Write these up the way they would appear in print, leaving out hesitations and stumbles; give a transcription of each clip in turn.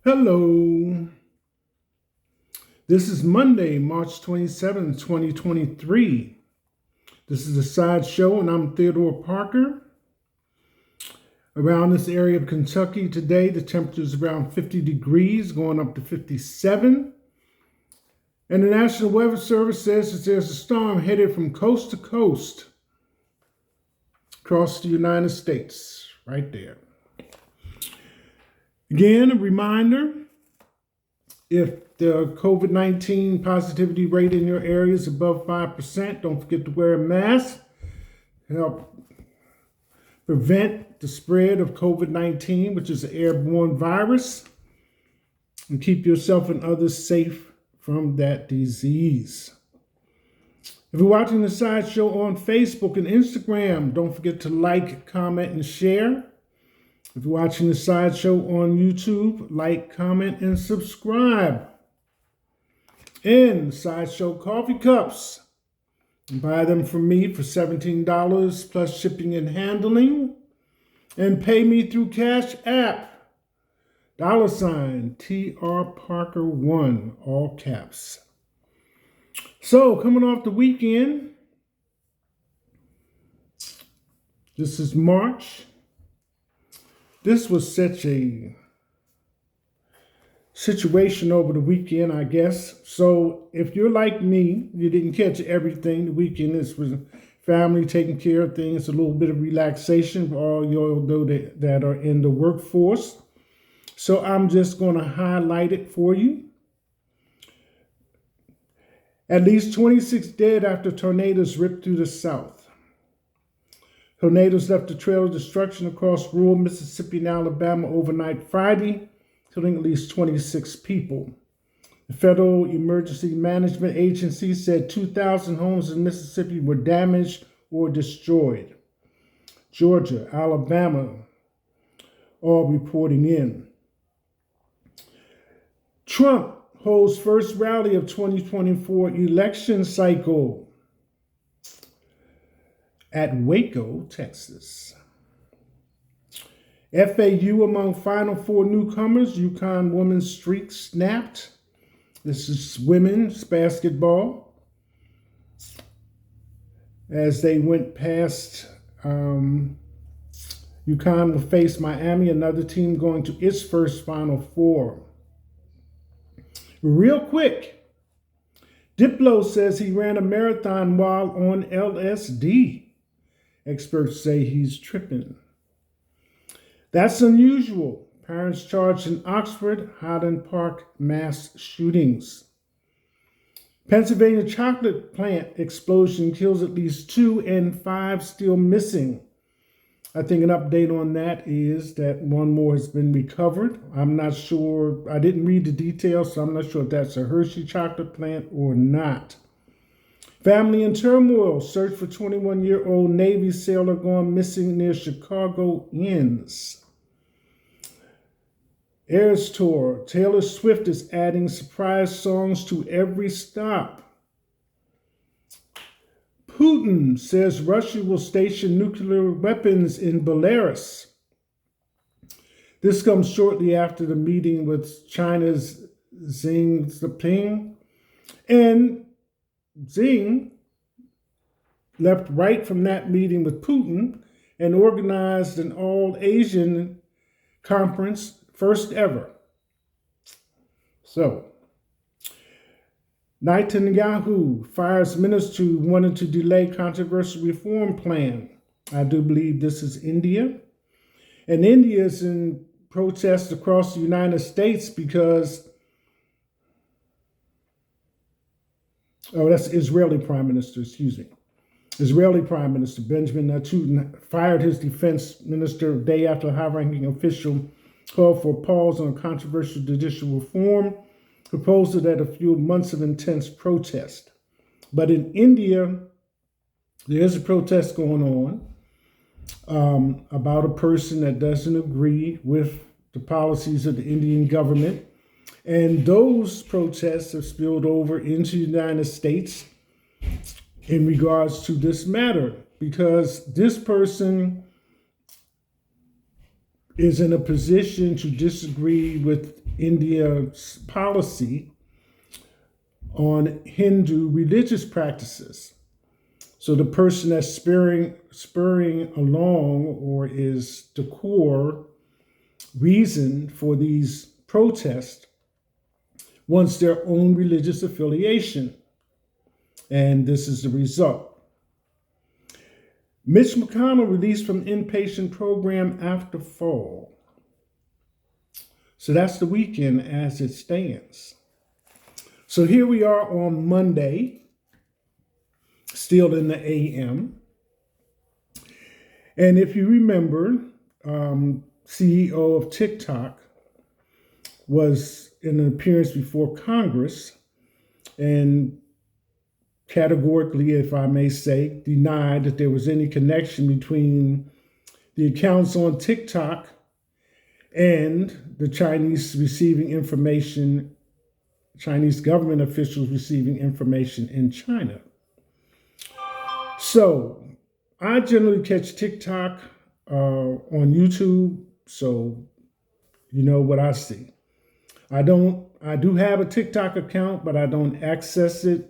Hello. This is Monday, March 27th, 2023. This is a sideshow, and I'm Theodore Parker. Around this area of Kentucky today, the temperature is around 50 degrees, going up to 57. And the National Weather Service says that there's a storm headed from coast to coast across the United States, right there. Again, a reminder, if the COVID-19 positivity rate in your area is above 5%, don't forget to wear a mask to help prevent the spread of COVID-19, which is an airborne virus, and keep yourself and others safe from that disease. If you're watching the sideshow on Facebook and Instagram, don't forget to like, comment, and share. If you're watching the sideshow on YouTube, like, comment, and subscribe. And sideshow coffee cups. Buy them from me for $17 plus shipping and handling. And pay me through Cash App. $TR Parker 1, all caps. So, coming off the weekend, this is March. This was such a situation over the weekend, I guess. So if you're like me, you didn't catch everything. The weekend this was family taking care of things, a little bit of relaxation for all you that are in the workforce. So I'm just going to highlight it for you. At least 26 dead after tornadoes ripped through the South. Tornadoes left a trail of destruction across rural Mississippi and Alabama overnight Friday, killing at least 26 people. The Federal Emergency Management Agency said 2,000 homes in Mississippi were damaged or destroyed. Georgia, Alabama, all reporting in. Trump holds first rally of 2024 election cycle at Waco, Texas. FAU among Final Four newcomers, UConn women's streak snapped. This is women's basketball. As they went past, UConn will face Miami, another team going to its first Final Four. Real quick, Diplo says he ran a marathon while on LSD. Experts say he's tripping. That's unusual. Parents charged in Oxford, Highland Park mass shootings. Pennsylvania chocolate plant explosion kills at least 2 and 5 still missing. I think an update on that is that 1 more has been recovered. I'm not sure. I didn't read the details, so I'm not sure if that's a Hershey chocolate plant or not. Family in turmoil. Search for 21-year-old Navy sailor gone missing near Chicago ends. Eras Tour. Taylor Swift is adding surprise songs to every stop. Putin says Russia will station nuclear weapons in Belarus. This comes shortly after the meeting with China's Xi Jinping. And Xi left right from that meeting with Putin and organized an all-Asian conference, first ever. So, Netanyahu fires minister who wanted to delay controversial reform plan. I do believe this is India. And India is in protest across the United States because that's Israeli Prime Minister, Israeli Prime Minister Benjamin Netanyahu fired his defense minister a day after a high-ranking official called for a pause on controversial judicial reform, proposed it at a few months of intense protest. But in India, there is a protest going on about a person that doesn't agree with the policies of the Indian government. And those protests have spilled over into the United States in regards to this matter, because this person is in a position to disagree with India's policy on Hindu religious practices. So the person that's spurring along or is the core reason for these protests wants their own religious affiliation. And this is the result. Mitch McConnell released from inpatient program after fall. So that's the weekend as it stands. So here we are on Monday, still in the AM. And if you remember, CEO of TikTok was in an appearance before Congress and categorically, if I may say, denied that there was any connection between the accounts on TikTok and the Chinese government officials receiving information in China. So I generally catch TikTok on YouTube, so you know what I see. I do have a TikTok account, but I don't access it.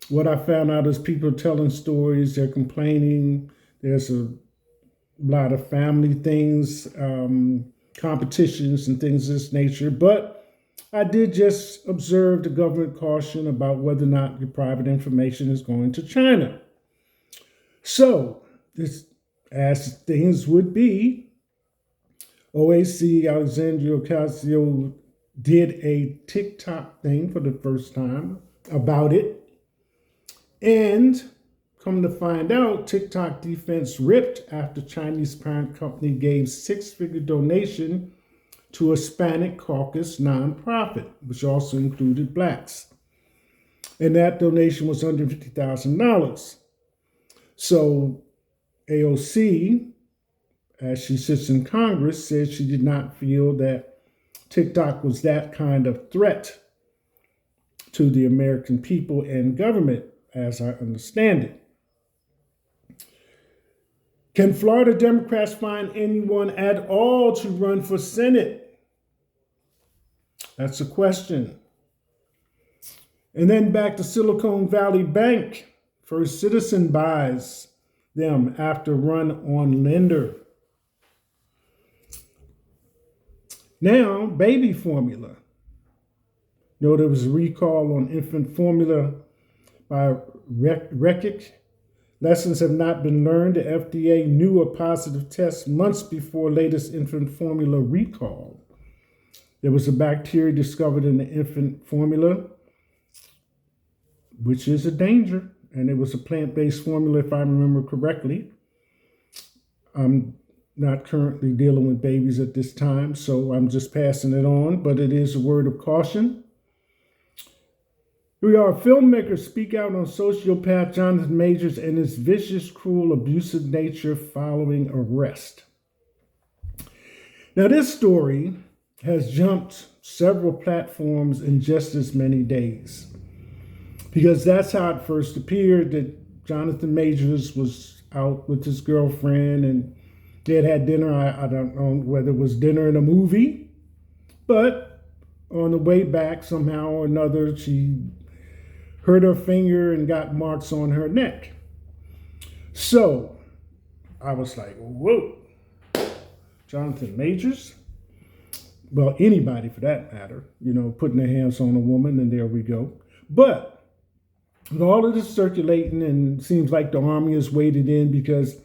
What I found out is people telling stories, they're complaining. There's a lot of family things, competitions and things of this nature. But I did just observe the government caution about whether or not your private information is going to China. So, as things would be, OAC Alexandria Ocasio did a TikTok thing for the first time about it. And come to find out, TikTok defense ripped after Chinese parent company gave six-figure donation to a Hispanic caucus nonprofit, which also included blacks. And that donation was under $50,000. So AOC, as she sits in Congress, said she did not feel that TikTok was that kind of threat to the American people and government, as I understand it. Can Florida Democrats find anyone at all to run for Senate? That's a question. And then back to Silicon Valley Bank. First Citizen buys them after run on lender. Now, baby formula. There was a recall on infant formula by Reckitt. Lessons have not been learned. The FDA knew a positive test months before latest infant formula recall. There was a bacteria discovered in the infant formula, which is a danger. And it was a plant-based formula, if I remember correctly. I'm not currently dealing with babies at this time, so I'm just passing it on, but it is a word of caution. We are filmmakers speak out on sociopath Jonathan Majors and his vicious, cruel, abusive nature following arrest. Now, this story has jumped several platforms in just as many days, because that's how it first appeared, that Jonathan Majors was out with his girlfriend and they had dinner. I don't know whether it was dinner and a movie, but on the way back, somehow or another, she hurt her finger and got marks on her neck. So I was like, whoa, Jonathan Majors? Well, anybody for that matter, putting their hands on a woman, and there we go. But with all of this circulating, and it seems like the Army has waded in because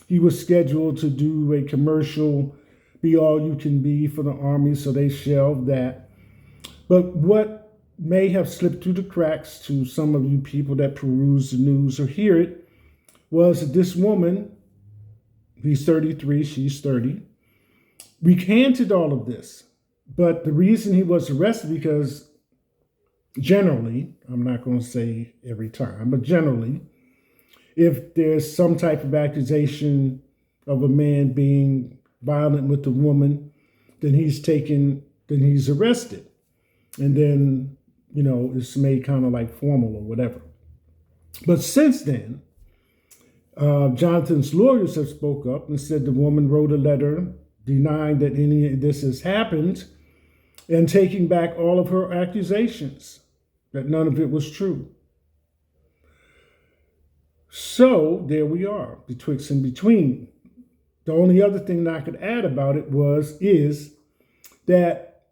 he was scheduled to do a commercial, Be All You Can Be, for the Army, so they shelved that. But what may have slipped through the cracks to some of you people that peruse the news or hear it was that this woman, he's 33, she's 30, recanted all of this. But the reason he was arrested, because generally, I'm not going to say every time, but generally, if there's some type of accusation of a man being violent with a woman, then he's arrested. And then, it's made kind of like formal or whatever. But since then, Jonathan's lawyers have spoke up and said the woman wrote a letter denying that any of this has happened. and taking back all of her accusations that none of it was true. So there we are, betwixt and between. The only other thing that I could add about it is that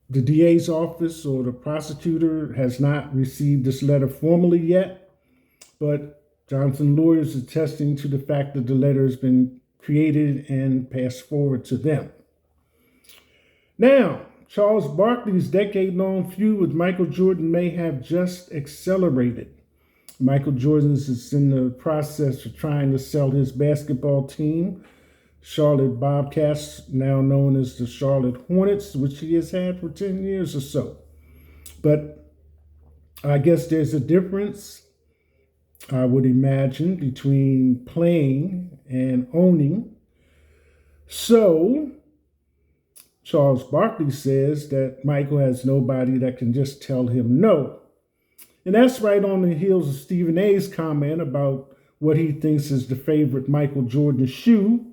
the DA's office or the prosecutor has not received this letter formally yet, but Johnson lawyers are attesting to the fact that the letter has been created and passed forward to them. Now, Charles Barkley's decade-long feud with Michael Jordan may have just accelerated. Michael Jordan is in the process of trying to sell his basketball team, Charlotte Bobcats, now known as the Charlotte Hornets, which he has had for 10 years or so. But I guess there's a difference, I would imagine, between playing and owning. So Charles Barkley says that Michael has nobody that can just tell him no. And that's right on the heels of Stephen A's comment about what he thinks is the favorite Michael Jordan shoe.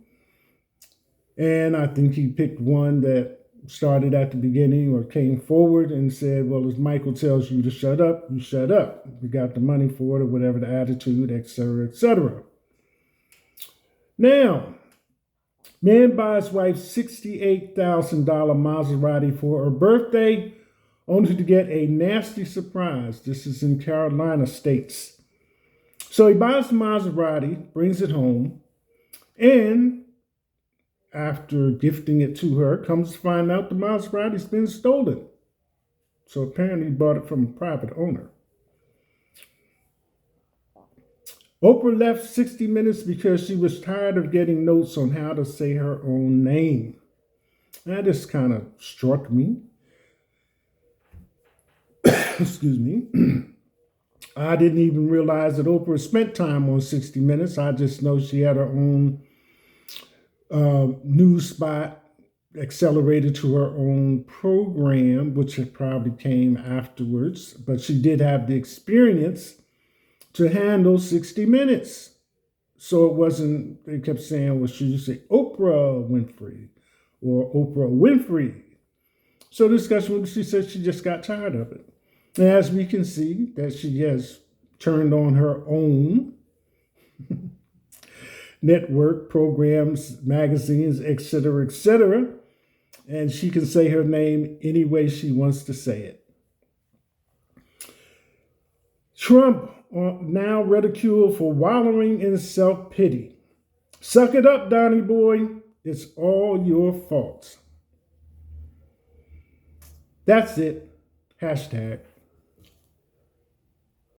And I think he picked one that started at the beginning or came forward and said, well, if Michael tells you to shut up, you shut up. You got the money for it or whatever, the attitude, etc., etc. Now, man buys wife $68,000 Maserati for her birthday, only to get a nasty surprise. This is in Carolina States. So he buys the Maserati, brings it home, and after gifting it to her, comes to find out the Maserati's been stolen. So apparently he bought it from a private owner. Oprah left 60 Minutes because she was tired of getting notes on how to say her own name. That just kind of struck me. Excuse me. I didn't even realize that Oprah spent time on 60 Minutes. I just know she had her own news spot accelerated to her own program, which it probably came afterwards. But she did have the experience to handle 60 Minutes. So it wasn't, they kept saying, well, she used to say Oprah Winfrey or Oprah Winfrey. So the discussion, she said she just got tired of it. And as we can see, that she has turned on her own network, programs, magazines, etc., etc., and she can say her name any way she wants to say it. Trump now ridiculed for wallowing in self-pity. Suck it up, Donnie boy. It's all your fault. That's it. Hashtag.